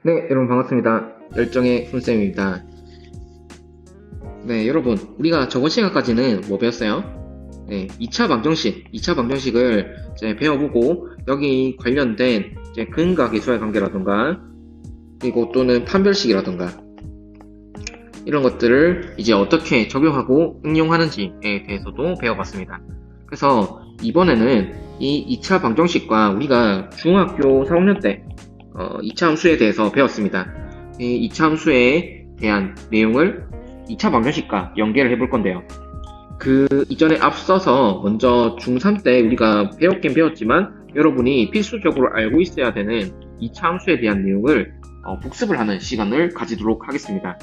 네, 여러분 반갑습니다. 열정의 훈쌤입니다. 네, 여러분, 우리가 저번 시간까지는 뭐 배웠어요? 네, 2차 방정식, 2차 방정식을 이제 배워보고 여기 관련된 이제 근과 계수와의 관계라던가 그리고 또는 판별식이라던가 이런 것들을 이제 어떻게 적용하고 응용하는지에 대해서도 배워봤습니다. 그래서 이번에는 이 2차 방정식과 우리가 중학교 4학년 때 2차 함수에 대해서 배웠습니다. 이 2차 함수에 대한 내용을 2차 방정식과 연계를 해볼 건데요. 그 이전에 앞서서 먼저 중3 때 우리가 배웠긴 배웠지만 여러분이 필수적으로 알고 있어야 되는 2차 함수에 대한 내용을 복습을 하는 시간을 가지도록 하겠습니다.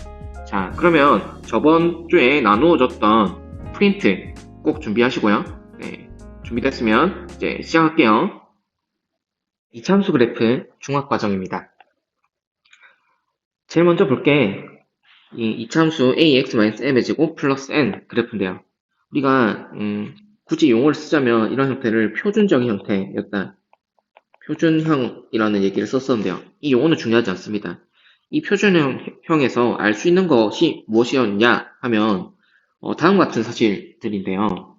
자, 그러면 저번 주에 나누어졌던 프린트 꼭 준비하시고요. 네, 준비됐으면 이제 시작할게요. 2차 함수 그래프 중학과정입니다. 제일 먼저 볼게 이 이차함수 ax-m의 제곱 플러스 n 그래프인데요. 우리가 굳이 용어를 쓰자면 이런 형태를 표준적인 형태였다. 표준형이라는 얘기를 썼었는데요. 이 용어는 중요하지 않습니다. 이 표준형에서 알 수 있는 것이 무엇이었냐 하면 다음 같은 사실들인데요.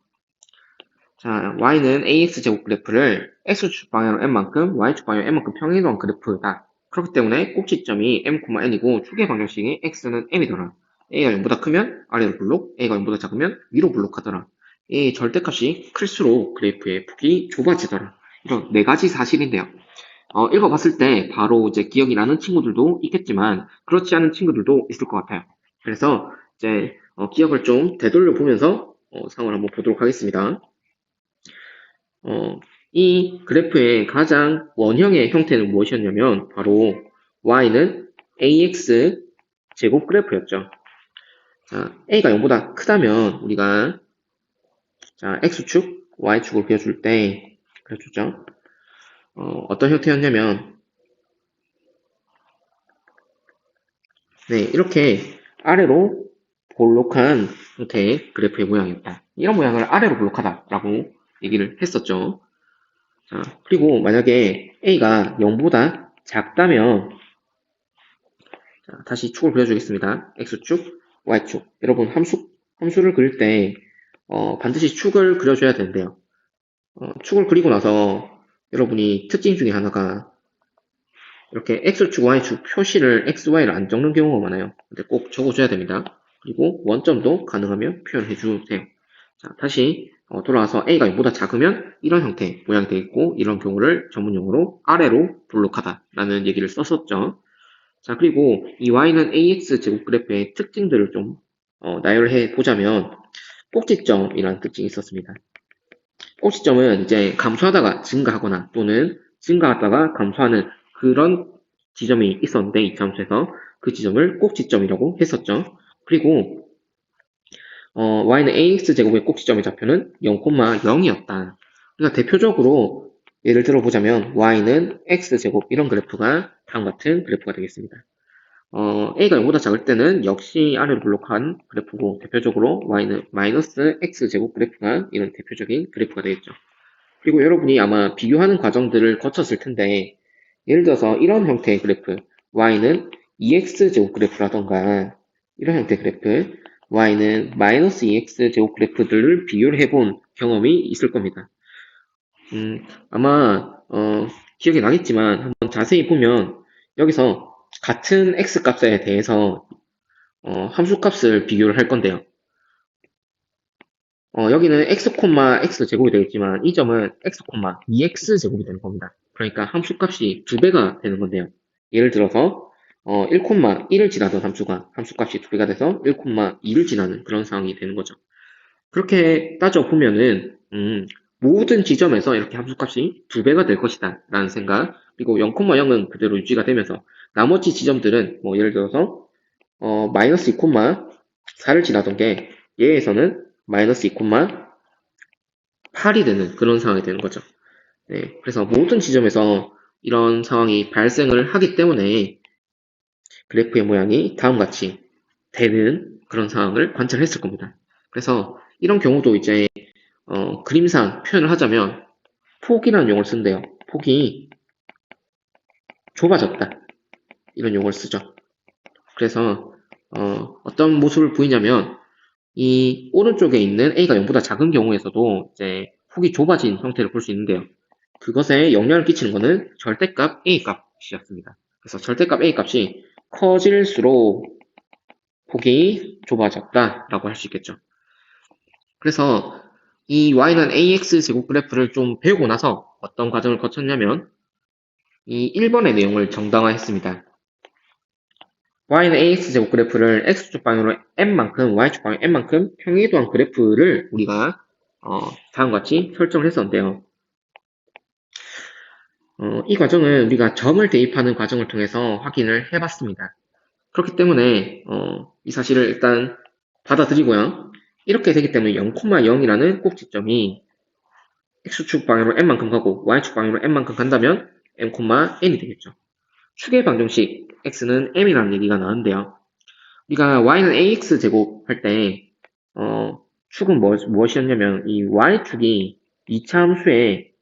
자, y는 ax 제곱 그래프를 x축 방향으로 n만큼, y축 방향으로 n만큼 평행이동한 그래프다. 그렇기 때문에 꼭지점이 m, n이고 축의 방정식이 x는 m이더라. a가 0보다 크면 아래로 블록, a가 0보다 작으면 위로 블록하더라. a의 절대값이 클수록 그래프의 폭이 좁아지더라. 이런 네 가지 사실인데요. 읽어봤을 때 바로 이제 기억이 나는 친구들도 있겠지만 그렇지 않은 친구들도 있을 것 같아요. 그래서 이제 기억을 좀 되돌려 보면서 상황을 한번 보도록 하겠습니다. 이 그래프의 가장 원형의 형태는 무엇이었냐면 바로 y는 ax 제곱 그래프였죠. 자, a가 0보다 크다면 우리가 자, x축, y축을 그려줄 때 그려주죠. 어떤 형태였냐면 네, 이렇게 아래로 볼록한 형태의 그래프의 모양이었다. 이런 모양을 아래로 볼록하다라고 얘기를 했었죠. 자, 그리고 만약에 a가 0보다 작다면 자, 다시 축을 그려주겠습니다. x축, y축. 여러분 함수를 그릴 때 반드시 축을 그려줘야 되는데요. 축을 그리고 나서 여러분이 특징 중에 하나가 이렇게 x축, y축 표시를 x, y를 안 적는 경우가 많아요. 근데 꼭 적어줘야 됩니다. 그리고 원점도 가능하면 표현해 주세요. 자, 다시 돌아와서 a가 0보다 작으면 이런 형태 모양이 되겠고 이런 경우를 전문용어로 아래로 볼록하다라는 얘기를 썼었죠. 자, 그리고 이 y는 ax 제곱 그래프의 특징들을 좀 나열해 보자면 꼭지점이라는 특징이 있었습니다. 꼭지점은 이제 감소하다가 증가하거나 또는 증가하다가 감소하는 그런 지점이 있었는데 이 함수에서 그 지점을 꼭지점이라고 했었죠. 그리고 y는 ax 제곱의 꼭지점의 좌표는 0,0이었다. 그러니까 대표적으로 예를 들어 보자면 y는 x 제곱 이런 그래프가 다음과 같은 그래프가 되겠습니다. a가 0보다 작을 때는 역시 아래로 블록한 그래프고 대표적으로 y는 마이너스 x제곱 그래프가 이런 대표적인 그래프가 되겠죠. 그리고 여러분이 아마 비교하는 과정들을 거쳤을 텐데 예를 들어서 이런 형태의 그래프 y는 2x제곱 그래프라던가 이런 형태의 그래프 y는 마이너스 2x제곱 그래프들을 비교를 해본 경험이 있을 겁니다. 아마 기억이 나겠지만 한번 자세히 보면 여기서 같은 x값에 대해서 함수값을 비교를 할 건데요. 여기는 x, x 제곱이 되겠지만 이 점은 x, 2x 제곱이 되는 겁니다. 그러니까 함수값이 2배가 되는 건데요. 예를 들어서 1,1을 지나던 함수값이 2배가 돼서 1,2를 지나는 그런 상황이 되는 거죠. 그렇게 따져보면은 모든 지점에서 이렇게 함수값이 2배가 될 것이다 라는 생각, 그리고 0,0은 그대로 유지가 되면서 나머지 지점들은 뭐 예를 들어서 마이너스 2,4를 지나던 게 얘에서는 마이너스 2,8이 되는 그런 상황이 되는 거죠. 네, 그래서 모든 지점에서 이런 상황이 발생을 하기 때문에 그래프의 모양이 다음과 같이 되는 그런 상황을 관찰했을 겁니다. 그래서 이런 경우도 이제 그림상 표현을 하자면 폭이라는 용어를 쓰는데요. 폭이 좁아졌다. 이런 용어를 쓰죠. 그래서 어떤 모습을 보이냐면 이 오른쪽에 있는 a가 0보다 작은 경우에서도 이제 폭이 좁아진 형태를 볼 수 있는데요. 그것에 영향을 끼치는 것은 절대값 a 값이었습니다. 그래서 절대값 a 값이 커질수록 폭이 좁아졌다라고 할 수 있겠죠. 그래서 이 y는 ax 제곱 그래프를 좀 배우고 나서 어떤 과정을 거쳤냐면 이 1번의 내용을 정당화했습니다. y는 ax 제곱 그래프를 x축 방향으로 n만큼 y축 방향 n만큼 평이동한 그래프를 우리가 다음과 같이 설정을 했었는데요. 이 과정은 우리가 점을 대입하는 과정을 통해서 확인을 해봤습니다. 그렇기 때문에 이 사실을 일단 받아들이고요. 이렇게 되기 때문에 0,0이라는 꼭지점이 x축 방향으로 n만큼 가고 y축 방향으로 n만큼 간다면 m,n이 되겠죠. 축의 방정식 x는 m이라는 얘기가 나왔는데요. 우리가 y는 ax 제곱 할 때 축은 무엇이었냐면 이 y축이 2차 함수의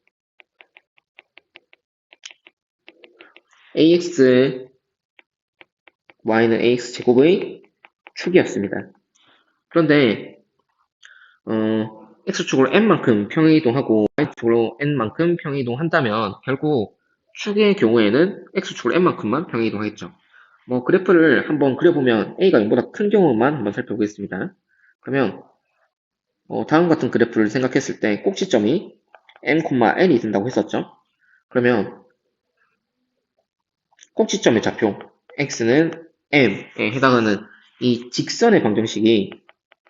ax y는 ax 제곱의 축이었습니다. 그런데 x축으로 n만큼 평행이동하고 y축으로 n만큼 평행이동한다면 결국 축의 경우에는 x축으로 n만큼만 평행이동하겠죠. 그래프를 한번 그려보면 a가 0보다 큰 경우만 한번 살펴보겠습니다. 그러면 다음 같은 그래프를 생각했을 때 꼭지점이 m,n이 된다고 했었죠. 그러면 꼭지점의 좌표 x는 m에 해당하는 이 직선의 방정식이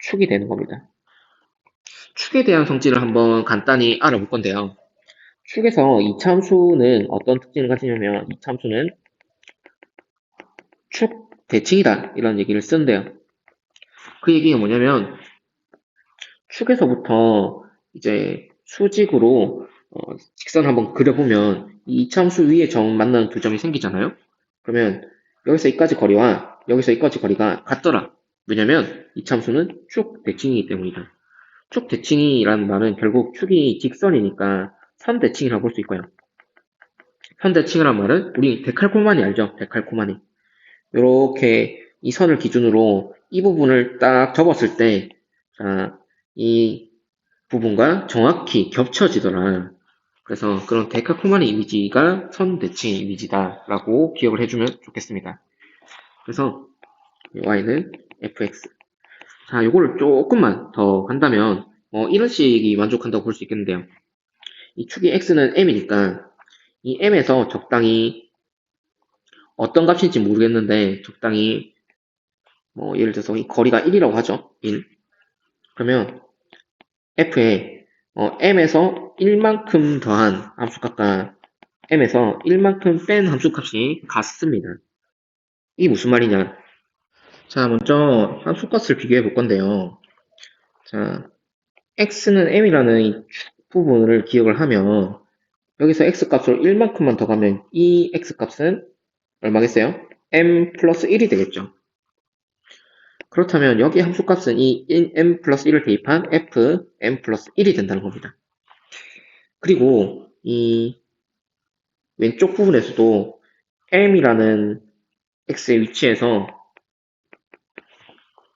축이 되는 겁니다. 축에 대한 성질을 한번 간단히 알아볼 건데요. 축에서 이차함수는 어떤 특징을 가지냐면 이차함수는 축 대칭이다 이런 얘기를 쓰는데요. 그 얘기가 뭐냐면 축에서부터 이제 수직으로 직선을 한번 그려보면 이 이차함수 위에 점 만나는 두 점이 생기잖아요. 그러면 여기서 여기까지 거리와 여기서 여기까지 거리가 같더라. 왜냐면 이차함수는 축 대칭이기 때문이다. 축 대칭이라는 말은 결국 축이 직선이니까 선 대칭이라고 볼 수 있고요. 선 대칭이란 말은 우리 데칼코마니 알죠? 데칼코마니. 이렇게 이 선을 기준으로 이 부분을 딱 접었을 때, 자, 이 부분과 정확히 겹쳐지더라. 그래서 그런 데칼코마니 이미지가 선 대칭 이미지다라고 기억을 해주면 좋겠습니다. 그래서 y는 fx. 자, 요거를 조금만 더 간다면 이런 식이 만족한다고 볼 수 있겠는데요. 이 축이 x는 m이니까 이 m에서 적당히 어떤 값인지 모르겠는데 적당히 예를 들어서 이 거리가 1이라고 하죠. 1. 그러면 f에 m에서 1만큼 더한 함수값과 m에서 1만큼 뺀 함수값이 같습니다. 이게 무슨 말이냐? 자, 먼저 함수값을 비교해 볼 건데요. 자, x는 m이라는 이 축 부분을 기억을 하면 여기서 x값을 1만큼만 더 가면 이 x값은 얼마겠어요? m 플러스 1이 되겠죠. 그렇다면 여기 함수값은 이 m 플러스 1을 대입한 f m 플러스 1이 된다는 겁니다. 그리고 이 왼쪽 부분에서도 m이라는 x의 위치에서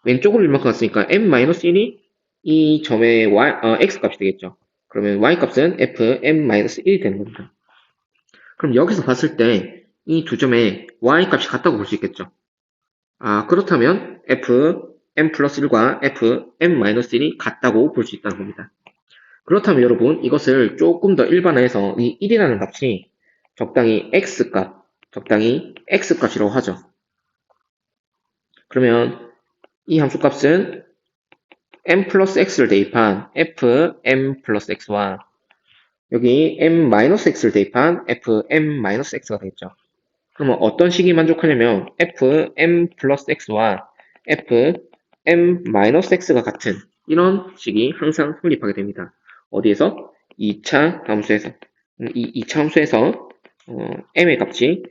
왼쪽으로 이만큼 갔으니까 m-1이 이 점의 x값이 되겠죠. 그러면 y값은 f m-1이 되는 겁니다. 그럼 여기서 봤을 때 이 두 점의 y값이 같다고 볼 수 있겠죠. 그렇다면 f m 플러스 1과 f m-1이 같다고 볼 수 있다는 겁니다. 그렇다면 여러분 이것을 조금 더 일반화해서 이 1이라는 값이 적당히 x값이라고 하죠. 그러면 이 함수값은 m 플러스 x를 대입한 f m 플러스 x와 여기 m-x를 대입한 f m-x가 되겠죠. 그러면 어떤 식이 만족하냐면 f m 플러스 x와 f m-x가 같은 이런 식이 항상 성립하게 됩니다. 어디에서? 2차 함수에서. 이 2차 함수에서 m의 값이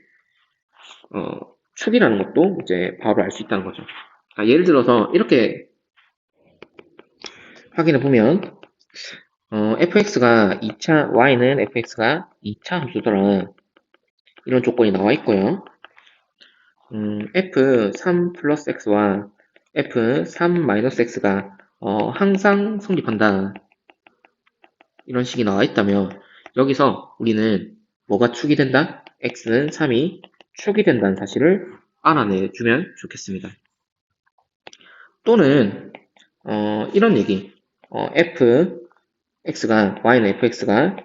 축이라는 것도 이제 바로 알 수 있다는 거죠. 예를 들어서 이렇게 확인해 보면 fx가 2차 y는 fx가 2차 함수더라 이런 조건이 나와 있고요. f3 플러스 x와 f3 마이너스 x가 항상 성립한다. 이런 식이 나와 있다면 여기서 우리는 뭐가 축이 된다? x는 3이 축이 된다는 사실을 알아내주면 좋겠습니다. 또는 이런 얘기 y는 fx가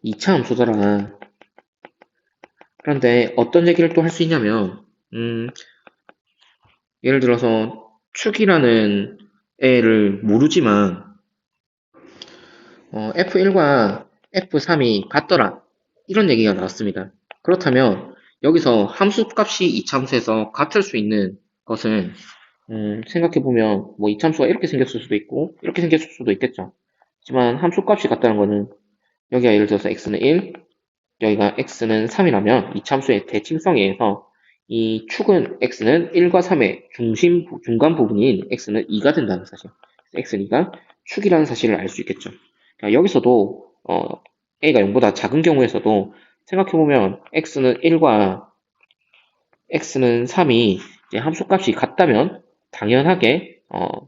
2차 함수더라. 그런데 어떤 얘기를 또 할 수 있냐면 예를 들어서 축이라는 애를 모르지만 F1과 F3이 같더라. 이런 얘기가 나왔습니다. 그렇다면 여기서 함수값이 이차함수에서 같을 수 있는 것은 생각해보면 뭐 이차함수가 이렇게 생겼을 수도 있고 이렇게 생겼을 수도 있겠죠. 하지만 함수값이 같다는 거는 여기가 예를 들어서 x는 1, 여기가 x는 3이라면 이차함수의 대칭성에 의해서 이 축은 x는 1과 3의 중간 부분인 x는 2가 된다는 사실. x는 2가 축이라는 사실을 알 수 있겠죠. 그러니까 여기서도 a가 0보다 작은 경우에서도 생각해보면 x는 1과 x는 3이 함수값이 같다면 당연하게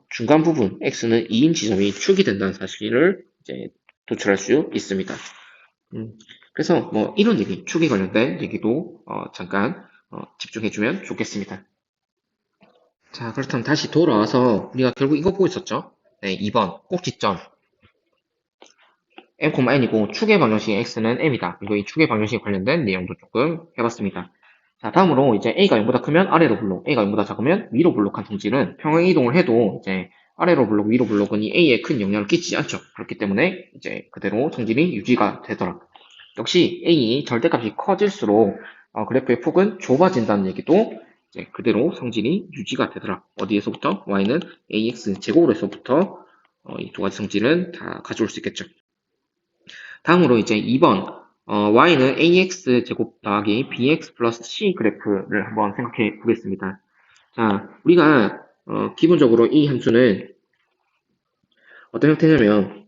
중간 부분 x는 2인 지점이 축이 된다는 사실을 이제 도출할 수 있습니다. 그래서 뭐 이런 얘기, 축에 관련된 얘기도 잠깐 집중해주면 좋겠습니다. 자, 그렇다면 다시 돌아와서 우리가 결국 이거 보고 있었죠? 네, 2번 꼭지점 m, n이고 축의 방정식 x는 m이다. 그리고 이 축의 방정식에 관련된 내용도 조금 해봤습니다. 자, 다음으로 이제 a가 0보다 크면 아래로 블록, a가 0보다 작으면 위로 블록한 성질은 평행 이동을 해도 이제 아래로 블록, 위로 블록은 이 a에 큰 영향을 끼치지 않죠. 그렇기 때문에 이제 그대로 성질이 유지가 되더라. 역시 a 절대값이 커질수록 그래프의 폭은 좁아진다는 얘기도 이제 그대로 성질이 유지가 되더라. 어디에서부터? y는 ax 제곱으로서부터 이 두 가지 성질은 다 가져올 수 있겠죠. 다음으로 이제 2번 y는 ax 제곱 더하기 bx 플러스 c 그래프를 한번 생각해 보겠습니다. 자, 우리가 기본적으로 이 함수는 어떤 형태냐면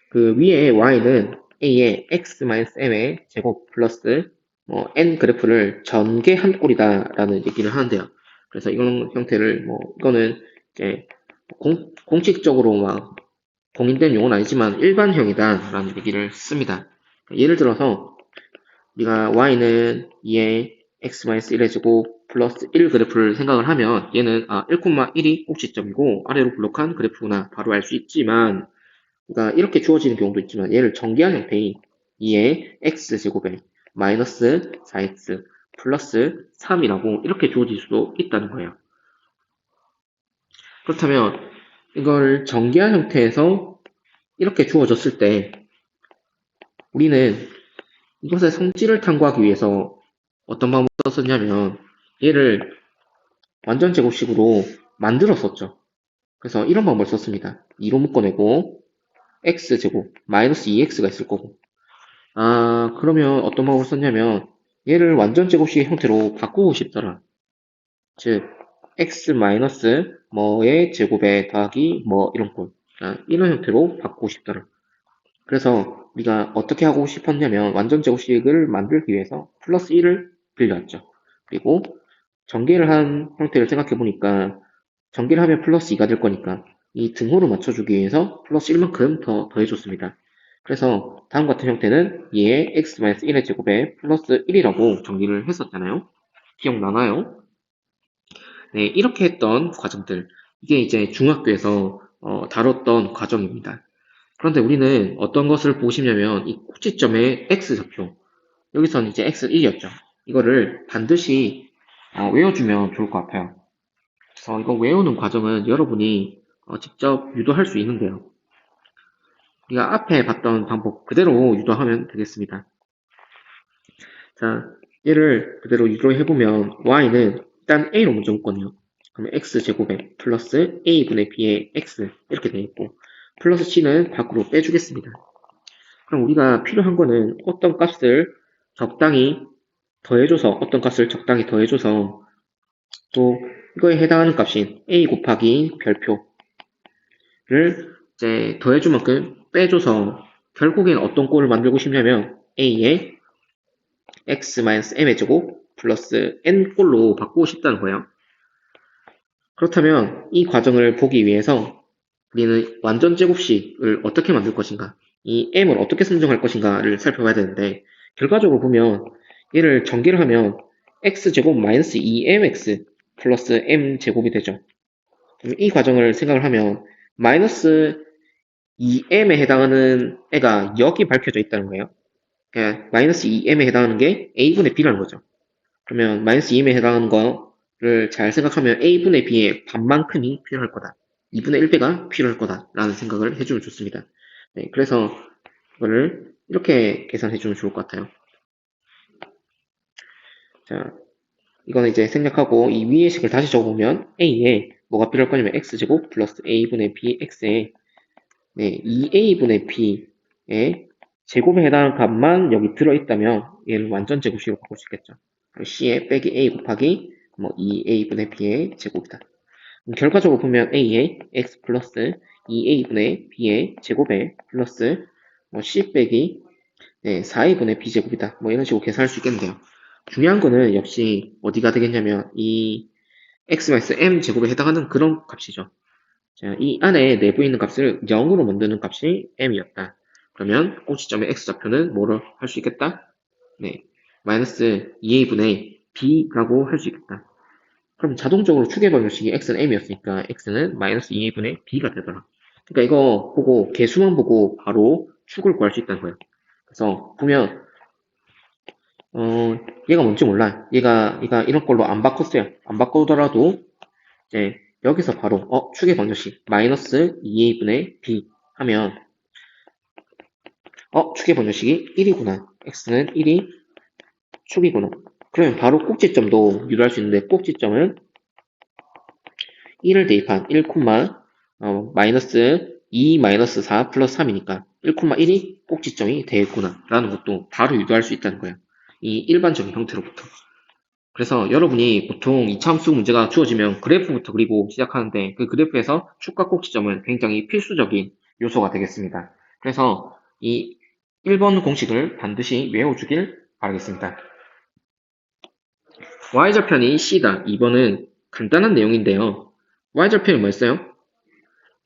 그 위에 y는 a의 x-m의 제곱 플러스 n 그래프를 전개 한 꼴이다 라는 얘기를 하는데요. 그래서 이런 형태를 이거는 이제 공식적으로 막 공인된 용어는 아니지만 일반형이다 라는 얘기를 씁니다. 예를 들어서 우리가 y는 2의 x-1의 제곱 플러스 1 그래프를 생각을 하면 얘는 1,1이 꼭지점이고 아래로 블록한 그래프구나 바로 알 수 있지만 그러니까 이렇게 주어지는 경우도 있지만 얘를 전개한 형태인 2의 x제곱에 마이너스 4x 플러스 3이라고 이렇게 주어질 수도 있다는 거예요. 그렇다면 이걸 전개한 형태에서 이렇게 주어졌을 때 우리는 이것의 성질을 탐구하기 위해서 어떤 방법을 썼었냐면 얘를 완전 제곱식으로 만들었었죠. 그래서 이런 방법을 썼습니다. 2로 묶어내고 x제곱 마이너스 2x가 있을 거고 그러면 어떤 방법을 썼냐면 얘를 완전 제곱식의 형태로 바꾸고 싶더라. 즉 x 마이너스 뭐의 제곱에 더하기 뭐 이런 꼴 이런 형태로 바꾸고 싶더라. 그래서 우리가 어떻게 하고 싶었냐면 완전 제곱식을 만들기 위해서 플러스 1을 빌려왔죠. 그리고 전개를 한 형태를 생각해 보니까 전개를 하면 플러스 2가 될 거니까 이 등호를 맞춰주기 위해서 플러스 1만큼 더 더해줬습니다. 그래서 다음 같은 형태는 얘의 x-1의 제곱에 플러스 1이라고 정리를 했었잖아요. 기억나나요? 네, 이렇게 했던 과정들. 이게 이제 중학교에서 다뤘던 과정입니다. 그런데 우리는 어떤 것을 보고 싶냐면 이 꼭지점의 x좌표 여기서는 이제 x1이었죠. 이거를 반드시 외워주면 좋을 것 같아요. 그래서 이거 외우는 과정은 여러분이 직접 유도할 수 있는데요. 우리가 앞에 봤던 방법 그대로 유도하면 되겠습니다. 자, 얘를 그대로 유도해보면 y는 일단 a로 먼저 묶거든요. 그러면 x제곱에 플러스 a분의 b의 x 이렇게 되어 있고 플러스 c는 밖으로 빼주겠습니다. 그럼 우리가 필요한 거는 어떤 값을 적당히 더해줘서 어떤 값을 적당히 더해줘서 또 이거에 해당하는 값인 a 곱하기 별표를 이제 더해줄 만큼 빼줘서 결국엔 어떤 꼴을 만들고 싶냐면 a의 x-m의 제곱 플러스 n꼴로 바꾸고 싶다는 거예요. 그렇다면 이 과정을 보기 위해서 우리는 완전 제곱식을 어떻게 만들 것인가, 이 m을 어떻게 선정할 것인가를 살펴봐야 되는데, 결과적으로 보면 얘를 전개를 하면 x제곱 마이너스 2mx 플러스 m제곱이 되죠. 그럼 이 과정을 생각을 하면 마이너스 2m에 해당하는 애가 여기 밝혀져 있다는 거예요. 그러니까 마이너스 2m에 해당하는 게 a분의 b라는 거죠. 그러면 마이너스 2m에 해당하는 거를 잘 생각하면 a분의 b의 반만큼이 필요할 거다. 2분의 1배가 필요할 거다라는 생각을 해주면 좋습니다. 네, 그래서 이거를 이렇게 계산해주면 좋을 것 같아요. 자, 이거는 이제 생략하고 이 위의 식을 다시 적어보면 a에 뭐가 필요할 거냐면 x제곱 플러스 a분의 bx에 네, 2a분의 b의 제곱에 해당하는 값만 여기 들어있다면 얘는 완전 제곱식으로 바꿀 수 있겠죠. c에 빼기 a 곱하기 뭐 2a분의 b의 제곱이다. 결과적으로 보면 a의 x 플러스 2a분의 b의 제곱에 플러스 뭐 c 빼기 네, 4a분의 b제곱이다. 뭐 이런 식으로 계산할 수 있겠는데요. 중요한 거는 역시 어디가 되겠냐면 이 x-m 제곱에 해당하는 그런 값이죠. 자, 이 안에 내부에 있는 값을 0으로 만드는 값이 m이었다. 그러면 꼭지점의 x좌표는 뭐를 할 수 있겠다? 네, 마이너스 2a분의 b라고 할 수 있겠다. 그럼 자동적으로 축의 방정식이 x는 m이었으니까 x는 마이너스 2a분의 b가 되더라. 그러니까 이거 보고 개수만 보고 바로 축을 구할 수 있다는 거예요. 그래서 보면 얘가 뭔지 몰라. 얘가 이런 걸로 안 바꿨어요. 안 바꾸더라도 이제 여기서 바로 축의 방정식 마이너스 2a분의 b 하면 축의 방정식이 1이구나. x는 1이 축이구나. 그러면 바로 꼭지점도 유도할 수 있는데 꼭지점은 1을 대입한 1, 마이너스 2 마이너스 4 플러스 3이니까 1,1이 꼭지점이 되겠구나 라는 것도 바로 유도할 수 있다는 거예요. 이 일반적인 형태로부터. 그래서 여러분이 보통 이차함수 문제가 주어지면 그래프부터 그리고 시작하는데 그 그래프에서 축과 꼭지점은 굉장히 필수적인 요소가 되겠습니다. 그래서 이 1번 공식을 반드시 외워주길 바라겠습니다. y절편이 c다. 2번은 간단한 내용인데요. y절편이 뭐였어요?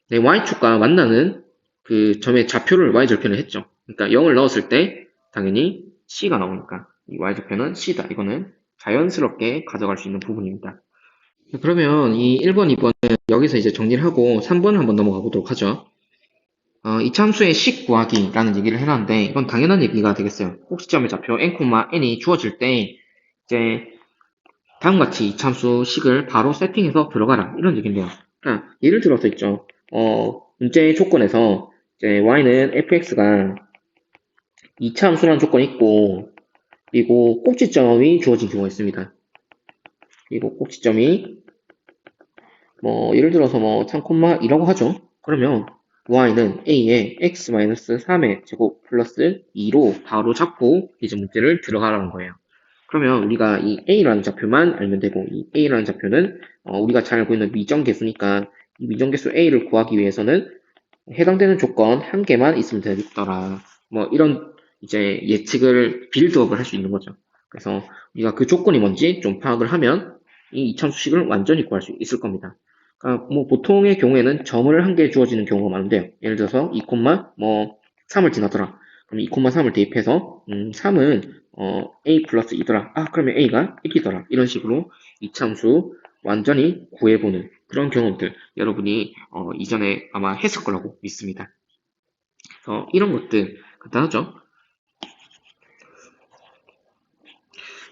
네, y축과 만나는 그 점의 좌표를 y절편을 했죠. 그러니까 0을 넣었을 때 당연히 c가 나오니까 이 y절편은 c다. 이거는 자연스럽게 가져갈 수 있는 부분입니다. 그러면 이 1번, 2번은 여기서 이제 정리를 하고 3번 한번 넘어가 보도록 하죠. 이차함수의 식 구하기라는 얘기를 해놨는데 이건 당연한 얘기가 되겠어요. 꼭지점의 좌표 n, n이 주어질 때 이제 다음과 같이 이차함수 식을 바로 세팅해서 들어가라 이런 얘기인데요. 그러니까 예를 들어서 있죠. 문제 조건에서 이제 y는 fx가 이차함수라는 조건이 있고 그리고 꼭지점이 주어진 경우가 있습니다. 그리고 꼭지점이 뭐 예를 들어서 뭐 3,2라고 하죠. 그러면 y는 a에 x-3의 제곱 플러스 2로 바로 잡고 이제 문제를 들어가라는 거예요. 그러면 우리가 이 a라는 좌표만 알면 되고 이 a라는 좌표는 우리가 잘 알고 있는 미정계수니까 이 미정계수 a를 구하기 위해서는 해당되는 조건 한 개만 있으면 되겠더라. 뭐 이런 이제 예측을 빌드업을 할 수 있는 거죠. 그래서 우리가 그 조건이 뭔지 좀 파악을 하면 이 이차함수식을 완전히 구할 수 있을 겁니다. 그러니까 뭐 보통의 경우에는 점을 한 개 주어지는 경우가 많은데요. 예를 들어서 2, 뭐 3을 지나더라. 그럼 2, 3을 대입해서 3은 a 플러스 2더라. 그러면 a가 1이더라. 이런 식으로 이차함수 완전히 구해보는 그런 경험들 여러분이 이전에 아마 했을 거라고 믿습니다. 그래서 이런 것들 간단하죠?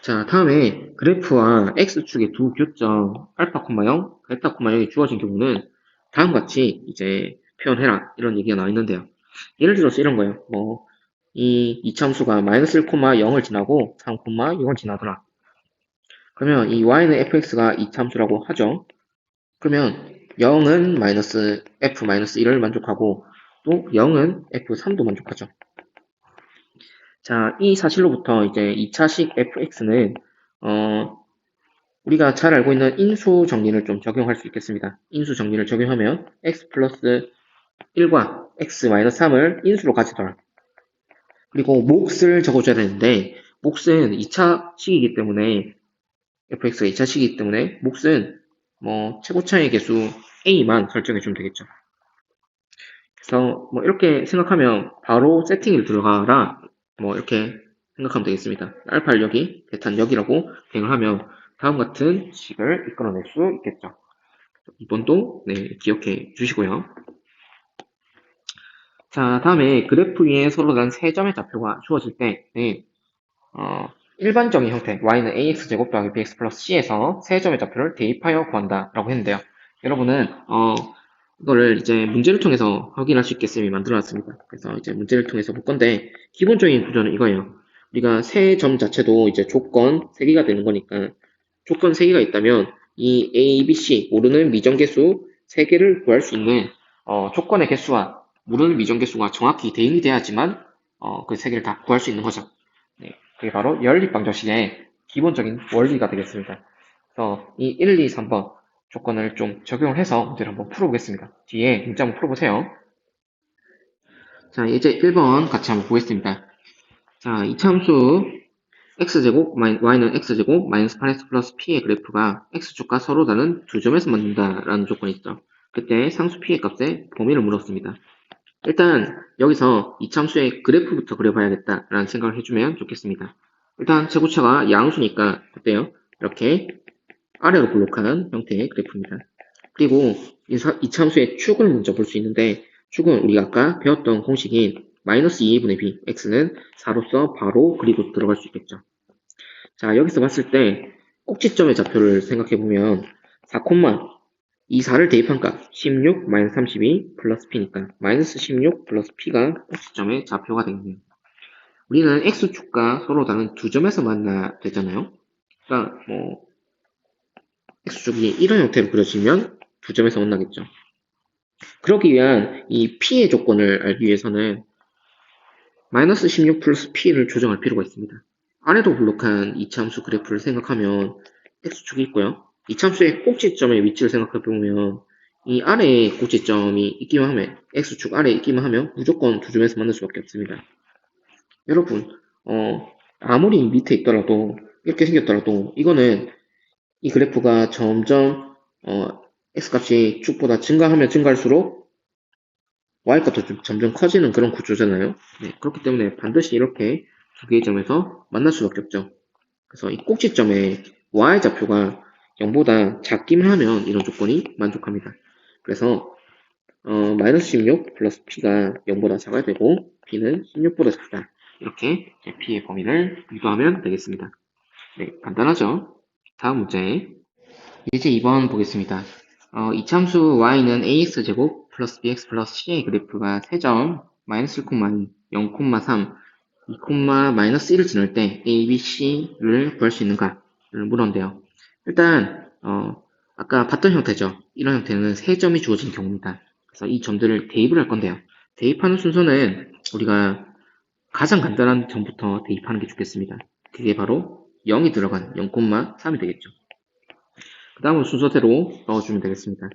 자, 다음에 그래프와 x축의 두 교점 알파, 0, 베타, 0이 주어진 경우는 다음과 같이 이제 표현해라 이런 얘기가 나와 있는데요. 예를 들어서 이런 거예요. 뭐 이 이차함수가 마이너스 1, 0을 지나고 3, 6을 지나더라. 그러면 이 y는 fx가 이차함수라고 하죠. 그러면 0은 마이너스 f-1을 만족하고 또 0은 f3도 만족하죠. 자, 이 사실로부터 이제 2차식 fx는 우리가 잘 알고 있는 인수 정리를 좀 적용할 수 있겠습니다. 인수 정리를 적용하면 x 플러스 1과 x 마이너스 3을 인수로 가지더라. 그리고 몫을 적어줘야 되는데 몫은 2차식이기 때문에 fx가 2차식이기 때문에 몫은 뭐 최고차의 개수 a만 설정해 주면 되겠죠. 그래서 뭐 이렇게 생각하면 바로 세팅을 들어가라 뭐 이렇게 생각하면 되겠습니다. 알파를 여기, 베타는 여기라고 대응을 하면 다음 같은 식을 이끌어낼 수 있겠죠. 이번도 네, 기억해 주시고요. 자, 다음에 그래프 위에 서로 다른 세 점의 좌표가 주어질 때 일반적인 형태 y는 ax제곱 더하기 bx 플러스 c에서 세 점의 좌표를 대입하여 구한다 라고 했는데요. 여러분은 이거를 이제 문제를 통해서 확인할 수 있게 쌤이 만들어 놨습니다. 그래서 이제 문제를 통해서 볼 건데 기본적인 구조는 이거예요. 우리가 세 점 자체도 이제 조건 3개가 되는 거니까 조건 3개가 있다면 이 A, B, C 모르는 미정계수 3개를 구할 수 있는 조건의 개수와 모르는 미정계수가 정확히 대응이 돼야지만 그 3개를 다 구할 수 있는 거죠. 네, 그게 바로 연립방정식의 기본적인 원리가 되겠습니다. 그래서 이 1, 2, 3번 조건을 좀 적용을 해서 문제를 한번 풀어보겠습니다. 뒤에 문제 한번 풀어보세요. 자, 이제 1번 같이 한번 보겠습니다. 자, 이차함수 x제곱, y는 x제곱, 마이너스 8x 플러스 p의 그래프가 x축과 서로 다른 두 점에서 만든다라는 조건이 있죠. 그때 상수 p의 값의 범위를 물었습니다. 일단 여기서 이차함수의 그래프부터 그려봐야겠다라는 생각을 해주면 좋겠습니다. 일단 최고차가 양수니까 어때요? 이렇게 아래로 볼록한 형태의 그래프입니다. 그리고 이차함수의 축을 먼저 볼 수 있는데 축은 우리가 아까 배웠던 공식인 마이너스 2분의 b, x는 4로서 바로 그리고 들어갈 수 있겠죠. 자, 여기서 봤을 때 꼭지점의 좌표를 생각해보면 4, 이 4를 대입한 값 16 마이너스 32 플러스 p니까 마이너스 16 플러스 p가 꼭지점의 좌표가 되겠네요. 우리는 x축과 서로 다른 두 점에서 만나야 되잖아요. 그러니까 뭐 x축이 이런 형태로 그려지면 두 점에서 만나겠죠. 그러기 위한 이 p의 조건을 알기 위해서는 마이너스 16 플러스 p를 조정할 필요가 있습니다. 아래로 볼록한 이차함수 그래프를 생각하면 x축이 있고요. 이차함수의 꼭지점의 위치를 생각해보면 이 아래에 꼭지점이 있기만 하면 x축 아래에 있기만 하면 무조건 두 점에서 만날 수밖에 없습니다. 여러분 아무리 밑에 있더라도 이렇게 생겼더라도 이거는 이 그래프가 점점 x값이 축보다 증가하면 증가할수록 y값도 점점 커지는 그런 구조잖아요. 네, 그렇기 때문에 반드시 이렇게 두 개의 점에서 만날 수밖에 없죠. 그래서 이 꼭지점의 y좌표가 0보다 작기만 하면 이런 조건이 만족합니다. 그래서 마이너스 16 플러스 p가 0보다 작아야 되고 b는 16보다 작다. 이렇게 p의 범위를 유도하면 되겠습니다. 네, 간단하죠? 다음 문제. 이제 2번 보겠습니다. 이참수 y는 ax제곱 플러스 bx 플러스 c의 그래프가 3점 마이너스 1, 0,3, 2, 마이너스 1을 지날 때 a, b, c를 구할 수 있는가를 물었는데요. 일단 아까 봤던 형태죠. 이런 형태는 3점이 주어진 경우입니다. 그래서 이 점들을 대입을 할 건데요. 대입하는 순서는 우리가 가장 간단한 점부터 대입하는 게 좋겠습니다. 그게 바로 0이 들어간 0,3이 되겠죠. 그 다음은 순서대로 넣어주면 되겠습니다.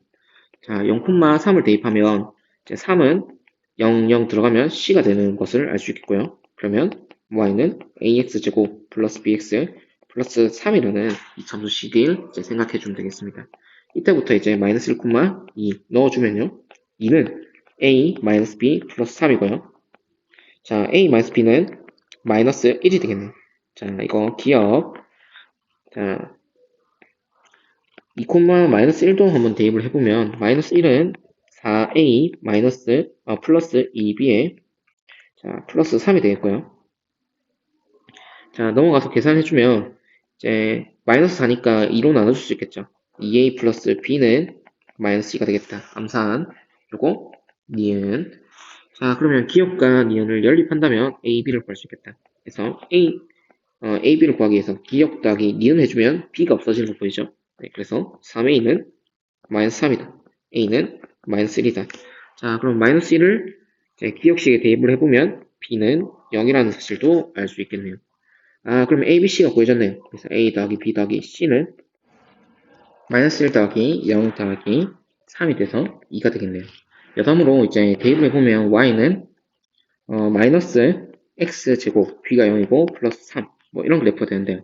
자, 0,3을 대입하면 이제 3은 0, 0 들어가면 c가 되는 것을 알 수 있겠고요. 그러면 y는 ax제곱 플러스 bx 플러스 3이라는 이 참수 cd를 이제 생각해 주면 되겠습니다. 이때부터 이제 마이너스 1,2 넣어주면요. 2는 a 마이너스 b 플러스 3이고요. 자, a 마이너스 b는 마이너스 1이 되겠네요. 자, 이거 기억. 자, 2, 마이너스 1도 한번 대입을 해보면 마이너스 1은 4a 마이너스 플러스 2b에 자 플러스 3이 되겠고요. 자 넘어가서 계산해주면 이제 마이너스 4니까 2로 나눠줄 수 있겠죠. 2a 플러스 b는 마이너스 2가 되겠다. 암산 요거 니은. 자 그러면 기억과 니은을 연립한다면 a, b를 구할 수 있겠다. 그래서 a, b를 구하기 위해서 기억 더하기 니은 해주면 b가 없어지는 거 보이죠? 네, 그래서 3a는 마이너스 3이다. a는 마이너스 1이다. 자, 그럼 마이너스 1을 기억식에 대입을 해보면 b는 0이라는 사실도 알 수 있겠네요. 아, 그럼 a, b, c가 구해졌네요. 그래서 a 더하기 b 더하기 c는 마이너스 1 더하기 0 더하기 3이 돼서 2가 되겠네요. 여담으로 이제 대입을 해보면 y는 마이너스 x제곱 b가 0이고 플러스 3 뭐 이런 그래프가 되는데요.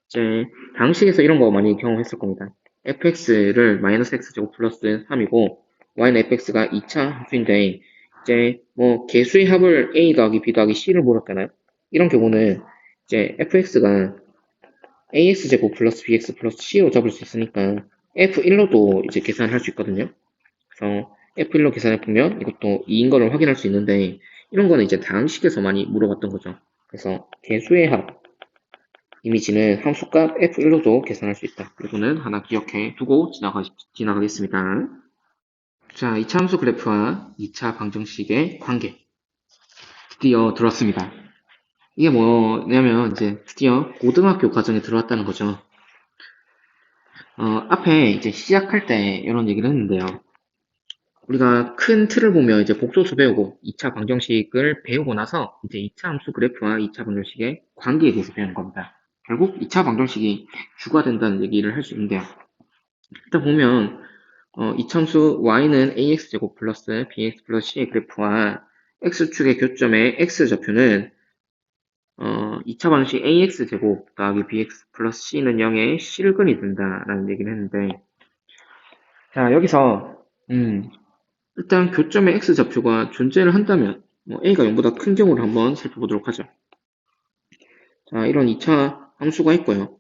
이제 방식에서 이런 거 많이 경험했을 겁니다. fx를 마이너스 x제곱 플러스 3이고 y는 fx가 2차 함수인데 이제 뭐 개수의 합을 a 더하기 b 더하기 c를 물었잖아요. 이런 경우는 이제 fx가 ax제곱 플러스 bx 플러스 c로 잡을 수 있으니까 f1로도 이제 계산할 수 있거든요. 그래서 f1로 계산해보면 이것도 2인 거를 확인할 수 있는데 이런 거는 이제 다항식에서 많이 물어봤던 거죠. 그래서 개수의 합 이미지는 함수값 f1로도 계산할 수 있다. 이거는 하나 기억해 두고 지나가겠습니다. 자, 2차 함수 그래프와 2차 방정식의 관계 드디어 들어왔습니다. 이게 뭐냐면 이제 드디어 고등학교 과정에 들어왔다는 거죠. 앞에 이제 시작할 때 이런 얘기를 했는데요. 우리가 큰 틀을 보면 이제 복소수 배우고 2차 방정식을 배우고 나서 이제 2차 함수 그래프와 2차 방정식의 관계에 대해서 배우는 겁니다. 결국 2차 방정식이 주가 된다는 얘기를 할 수 있는데요. 일단 보면 2차 함수 y는 ax제곱 플러스 bx 플러스 c의 그래프와 x축의 교점의 x좌표는 2차 방정식 ax제곱 더하기 bx 플러스 c는 0의 실근이 된다라는 얘기를 했는데 자 여기서 일단 교점의 x좌표가 존재를 한다면 a가 0보다 큰 경우를 한번 살펴보도록 하죠. 자, 이런 2차 함수가 있고요.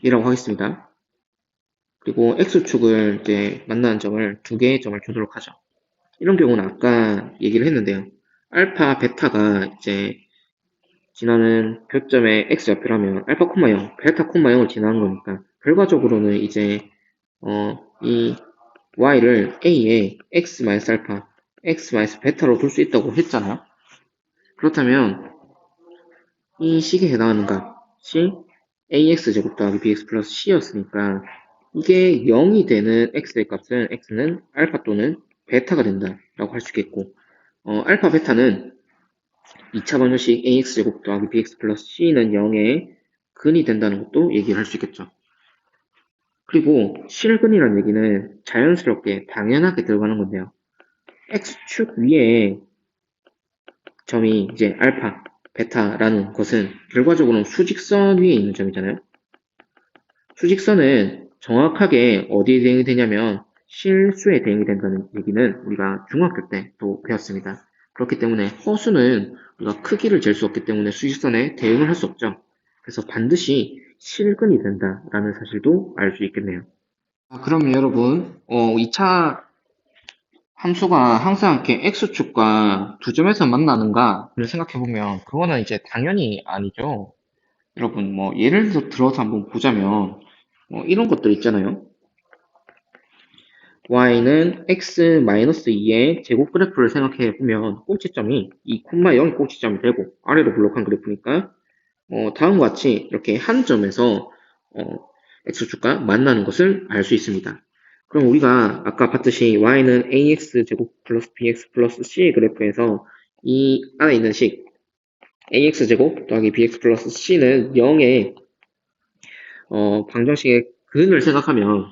이라고 하겠습니다. 그리고 x축을 이제 만나는 점을 두 개의 점을 두도록 하죠. 이런 경우는 아까 얘기를 했는데요. 알파, 베타가 이제 지나는 교점의 x좌표라면 알파, 0, 베타, 0을 지나는 거니까 결과적으로는 이제 이 y를 a에 x-알파, x-베타로 둘 수 있다고 했잖아요. 그렇다면 이 식에 해당하는 값이 ax제곱 더하기 bx 플러스 c였으니까 이게 0이 되는 x의 값은 x는 알파 또는 베타가 된다라고 할 수 있겠고 알파, 베타는 2차 방정식 ax제곱 더하기 bx 플러스 c는 0의 근이 된다는 것도 얘기를 할 수 있겠죠. 그리고 실근이라는 얘기는 자연스럽게 당연하게 들어가는 건데요. x축 위에 점이 이제 알파, 베타라는 것은 결과적으로는 수직선 위에 있는 점이잖아요. 수직선은 정확하게 어디에 대응이 되냐면 실수에 대응이 된다는 얘기는 우리가 중학교 때 또 배웠습니다. 그렇기 때문에 허수는 우리가 크기를 잴 수 없기 때문에 수직선에 대응을 할 수 없죠. 그래서 반드시 실근이 된다라는 사실도 알 수 있겠네요. 그러면 여러분 2차 함수가 항상 이렇게 x축과 두 점에서 만나는가를 생각해보면 그거는 이제 당연히 아니죠. 여러분 예를 들어서 한번 보자면 이런 것들 있잖아요. y는 x-2의 제곱 그래프를 생각해보면 꼭지점이 2,0이 꼭지점이 되고 아래로 블록한 그래프니까 다음과 같이 이렇게 한 점에서 x축과 만나는 것을 알 수 있습니다. 그럼 우리가 아까 봤듯이 y는 ax제곱 플러스 bx 플러스 c의 그래프에서 이 안에 있는 식 ax제곱 더하기 bx 플러스 c는 0의 방정식의 근을 생각하면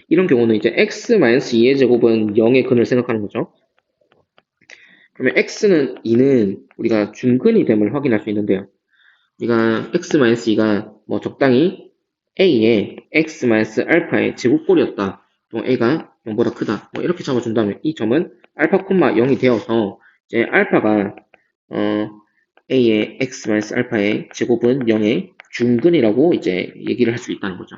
이런 경우는 이제 x-2의 제곱은 0의 근을 생각하는 거죠. 그러면 x는 2는 우리가 중근이 됨을 확인할 수 있는데요. 우리가 x-2가 적당히 a의 x-알파의 제곱꼴이었다. 또 a가 0보다 크다. 이렇게 잡아준다면 이 점은 알파, 0이 되어서 이제 알파가 a의 x-알파의 제곱은 0의 중근이라고 이제 얘기를 할 수 있다는 거죠.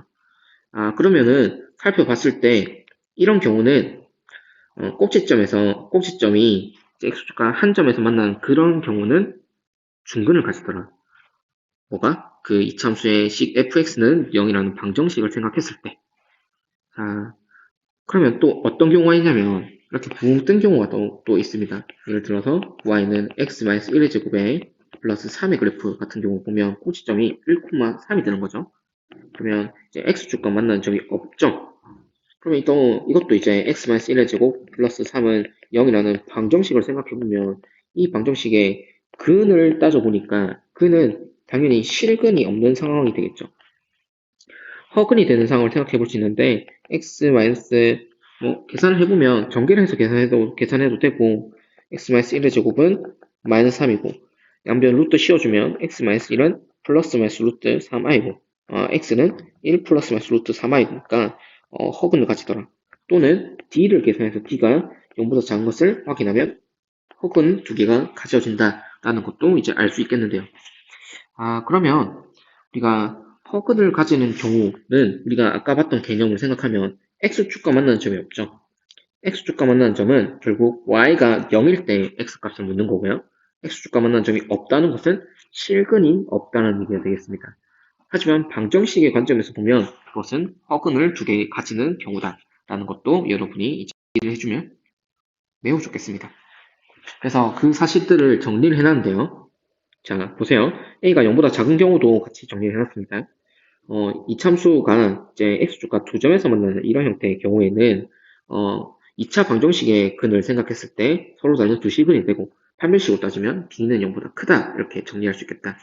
그러면은 살펴봤을 때 이런 경우는 꼭지점이 x축과 한 점에서 만나는 그런 경우는 중근을 가지더라. 뭐가? 그 이참수의 식 fx는 0이라는 방정식을 생각했을 때. 자, 그러면 또 어떤 경우가 있냐면 이렇게 붕 뜬 경우가 또 있습니다. 예를 들어서 y는 x-1의 제곱에 플러스 3의 그래프 같은 경우 보면 꼭지점이 1,3이 되는 거죠. 그러면 이제 x축과 만나는 점이 없죠. 그러면 또 이것도 이제 x-1의 제곱 플러스 3은 0이라는 방정식을 생각해보면 이 방정식의 근을 따져보니까 근은 당연히 실근이 없는 상황이 되겠죠. 허근이 되는 상황을 생각해 볼 수 있는데 x 계산을 해보면 전개를 해서 계산해도 되고 x-1의 제곱은 마이너스 3이고 양변 루트 씌워주면 x-1은 플러스 마이너스 루트 3i고 x는 1 플러스 마이너스 루트 3i니까 허근을 가지더라. 또는 d를 계산해서 d가 0보다 작은 것을 확인하면 허근 두 개가 가져진다라는 것도 이제 알 수 있겠는데요. 그러면 우리가 허근을 가지는 경우는 우리가 아까 봤던 개념을 생각하면 x축과 만나는 점이 없죠. x축과 만나는 점은 결국 y가 0일 때 x값을 묻는 거고요. x축과 만나는 점이 없다는 것은 실근이 없다는 얘기가 되겠습니다. 하지만 방정식의 관점에서 보면 그것은 허근을 두 개 가지는 경우다 라는 것도 여러분이 이제 이해를 해주면 매우 좋겠습니다. 그래서 그 사실들을 정리를 해놨는데요. 자, 보세요. a가 0보다 작은 경우도 같이 정리를 해놨습니다. 이 참수가 이제 x축과 두 점에서 만나는 이런 형태의 경우에는 2차 방정식의 근을 생각했을 때 서로 다른 두 실근이 되고 판별식으로 따지면 d는 0보다 크다 이렇게 정리할 수 있겠다.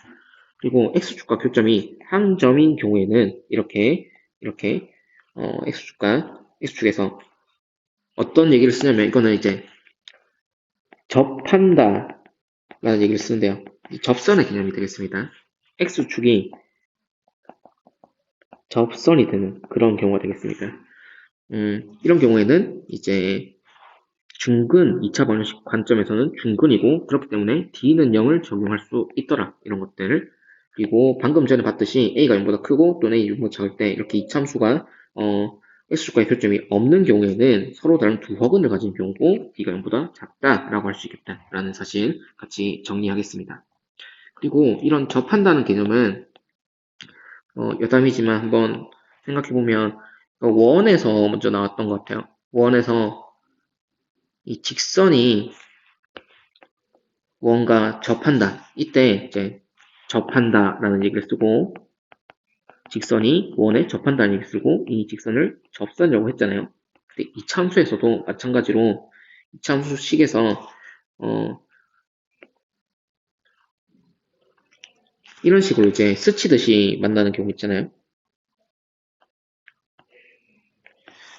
그리고 x축과 교점이 항점인 경우에는 이렇게 x축에서 어떤 얘기를 쓰냐면 이거는 이제 접한다 라는 얘기를 쓰는데요. 접선의 개념이 되겠습니다. x축이 접선이 되는 그런 경우가 되겠습니다. 이런 경우에는 이제 중근 2차 방정식 관점에서는 중근이고 그렇기 때문에 d는 0을 적용할 수 있더라 이런 것들을. 그리고 방금 전에 봤듯이 a가 0보다 크고 또는 a 0보다 작을 때 이렇게 이참수가 x축과의 교점이 없는 경우에는 서로 다른 두 허근을 가진 경우고 d가 0보다 작다라고 할 수 있겠다라는 사실 같이 정리하겠습니다. 그리고 이런 접한다는 개념은 여담이지만 한번 생각해보면 원에서 먼저 나왔던 것 같아요. 원에서 이 직선이 원과 접한다. 이때 이제 접한다라는 얘기를 쓰고 직선이 원에 접한다는 얘기를 쓰고 이 직선을 접선이라고 했잖아요. 근데 이 참수에서도 마찬가지로 이 참수식에서 이런 식으로 이제 스치듯이 만나는 경우 있잖아요.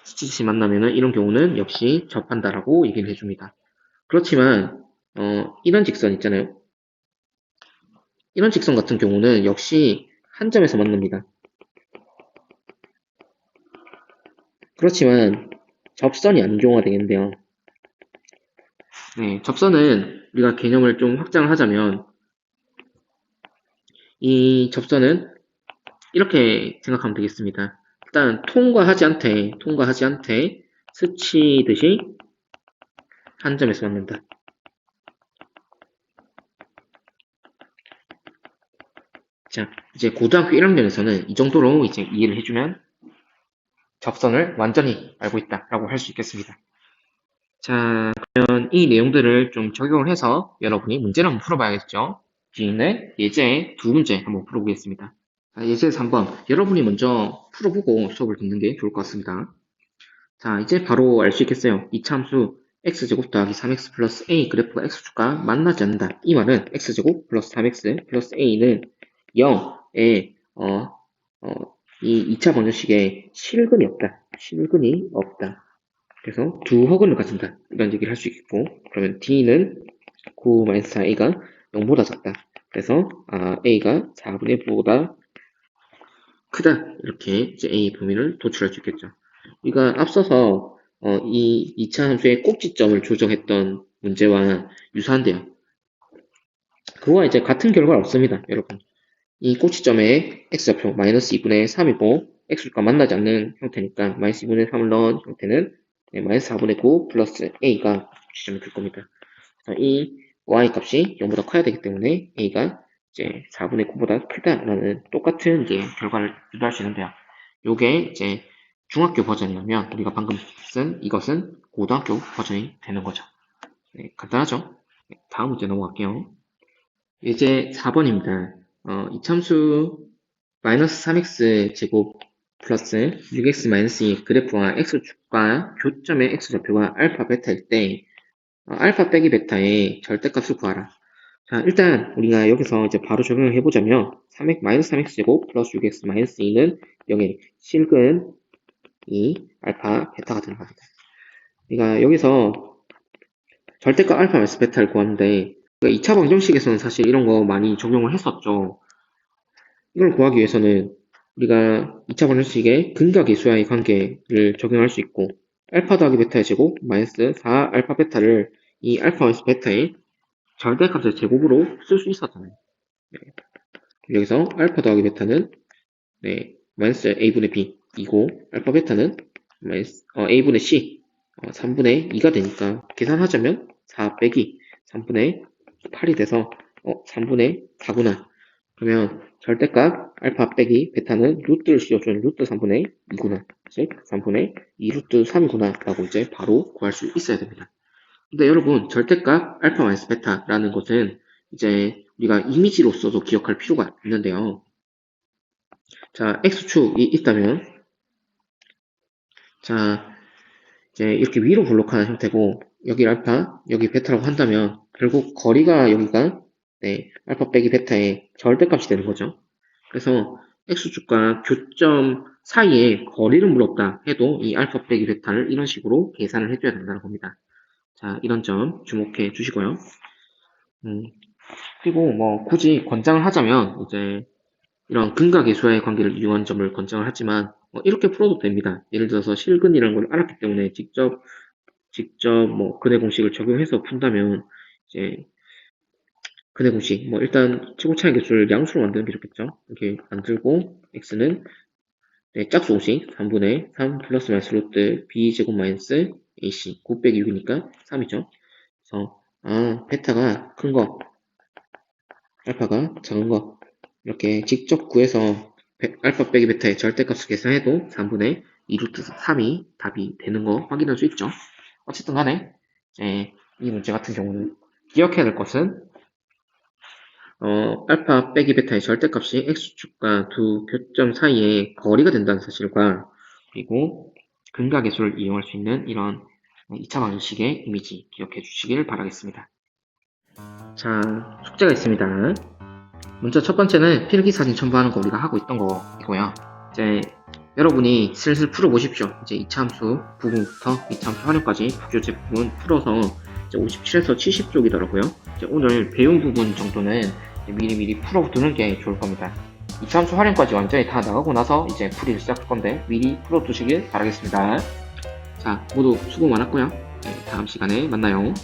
스치듯이 만나면은 이런 경우는 역시 접한다라고 얘기를 해줍니다. 그렇지만 이런 직선 있잖아요. 이런 직선 같은 경우는 역시 한 점에서 만납니다. 그렇지만 접선이 아닌 경우가 되겠는데요. 네, 접선은 우리가 개념을 좀 확장을 하자면 이 접선은 이렇게 생각하면 되겠습니다. 일단 통과하지 않되 스치듯이 한 점에서 만난다. 자, 이제 고등학교 1학년에서는 이 정도로 이제 이해를 해주면 접선을 완전히 알고 있다라고 할 수 있겠습니다. 자, 그러면 이 내용들을 좀 적용을 해서 여러분이 문제를 한번 풀어봐야겠죠. 뒤에 예제 두 문제 한번 풀어보겠습니다. 자, 예제에서 한번 여러분이 먼저 풀어보고 수업을 듣는 게 좋을 것 같습니다. 자, 이제 바로 알 수 있겠어요. 이 참수 x제곱 더하기 3x 플러스 a 그래프가 x축과 만나지 않는다. 이 말은 x제곱 플러스 3x 플러스 a는 0에 이 2차 방정식에 실근이 없다. 실근이 없다. 그래서 두 허근을 가진다. 이런 얘기를 할 수 있겠고, 그러면 d는 9-4a가 0보다 작다. 그래서 a가 4분의 9보다 크다. 이렇게 이제 a 범위를 도출할 수 있겠죠. 우리가 앞서서 이 2차 함수의 꼭지점을 조정했던 문제와 유사한데요. 그거와 이제 같은 결과는 없습니다, 여러분. 이 꼭지점에 x좌표 마이너스 2분의 3이고 x과 만나지 않는 형태니까 마이너스 2분의 3을 넣은 형태는 마이너스 4분의 9 플러스 a가 지점이 될 겁니다. 이 y 값이 0보다 커야 되기 때문에 a가 이제 4분의 9보다 크다라는 똑같은 이제 결과를 유도할 수 있는데요. 요게 이제 중학교 버전이라면 우리가 방금 쓴 이것은 고등학교 버전이 되는 거죠. 네, 간단하죠? 네, 다음 문제 넘어갈게요. 예제 4번입니다. 이 참수 마이너스 3x 제곱 플러스 6x 마이너스 2 그래프와 x축과 교점의 x좌표가 알파 베타일 때 알파 빼기 베타의 절대값을 구하라. 자, 일단 우리가 여기서 이제 바로 적용을 해보자면 3x 마이너스 3x 제곱 플러스 6x 마이너스 2는 0의 실근 이 알파 베타가 되는 겁니다. 우리가 여기서 절대값 알파 마이너스 베타를 구하는데 그러니까 2차 방정식에서는 사실 이런 거 많이 적용을 했었죠. 이걸 구하기 위해서는 우리가 2차 방정식의 근과 계수와의 관계를 적용할 수 있고 알파 더하기 베타의 제곱 마이너스 4 알파 베타를 이 알파 마이너스 베타의 절대값의 제곱으로 쓸 수 있었잖아요. 네. 여기서 알파 더하기 베타는 네, 마이너스 a분의 b이고 알파 베타는 마이너스, a분의 c 3분의 2가 되니까 계산하자면 4 빼기 3분의 8이 돼서 3분의 4구나. 그러면 절대값 알파 빼기 베타는 루트를 씌워주는 루트 3분의 2구나. 즉 3분의 2 루트 3이구나 라고 이제 바로 구할 수 있어야 됩니다. 근데 여러분 절대값 알파 마이너스 베타라는 것은 이제 우리가 이미지로서도 기억할 필요가 있는데요. 자, x축이 있다면 자 이제 이렇게 위로 블록하는 형태고 여기 알파 여기 베타라고 한다면 결국 거리가 여기가 네, 알파 빼기 베타의 절대값이 되는 거죠. 그래서 x축과 교점 사이에 거리를 물었다 해도 이 알파 빼기 베타를 이런 식으로 계산을 해줘야 된다는 겁니다. 자, 이런 점 주목해 주시고요. 그리고 뭐 굳이 권장을 하자면 이제 이런 근과 계수와의 관계를 이용한 점을 권장을 하지만 이렇게 풀어도 됩니다. 예를 들어서 실근이라는 걸 알았기 때문에 직접 뭐 근의 공식을 적용해서 푼다면 이제 근의 공식 뭐 일단 최고차의 개수를 양수로 만드는 게 좋겠죠. 이렇게 만들고 x는 네, 짝수 공식 3분의 3 플러스 마이너스 루트 b제곱 마이너스 ac 9 빼기 6이니까 3이죠. 그래서 베타가 큰 거, 알파가 작은 거 이렇게 직접 구해서 알파 빼기 베타의 절대값을 계산해도 3분의 2 루트 3이 답이 되는 거 확인할 수 있죠. 어쨌든 간에 이 문제 같은 경우는 기억해야 될 것은 알파 빼기 베타의 절대값이 x축과 두 교점 사이에 거리가 된다는 사실과 그리고 근과 계수를 이용할 수 있는 이런 2차 방정식의 이미지 기억해 주시길 바라겠습니다. 자, 숙제가 있습니다. 먼저 첫 번째는 필기사진 첨부하는 거 우리가 하고 있던 거이고요. 이제 여러분이 슬슬 풀어보십시오. 이제 2차 함수 부분부터 2차 함수 활용까지 부교재 부분 풀어서 이제 57에서 70쪽이더라고요. 이제 오늘 배운 부분 정도는 미리 풀어두는 게 좋을 겁니다. 2차 함수 활용까지 완전히 다 나가고 나서 이제 풀이를 시작할 건데 미리 풀어두시길 바라겠습니다. 자, 모두 수고 많았고요. 네, 다음 시간에 만나요.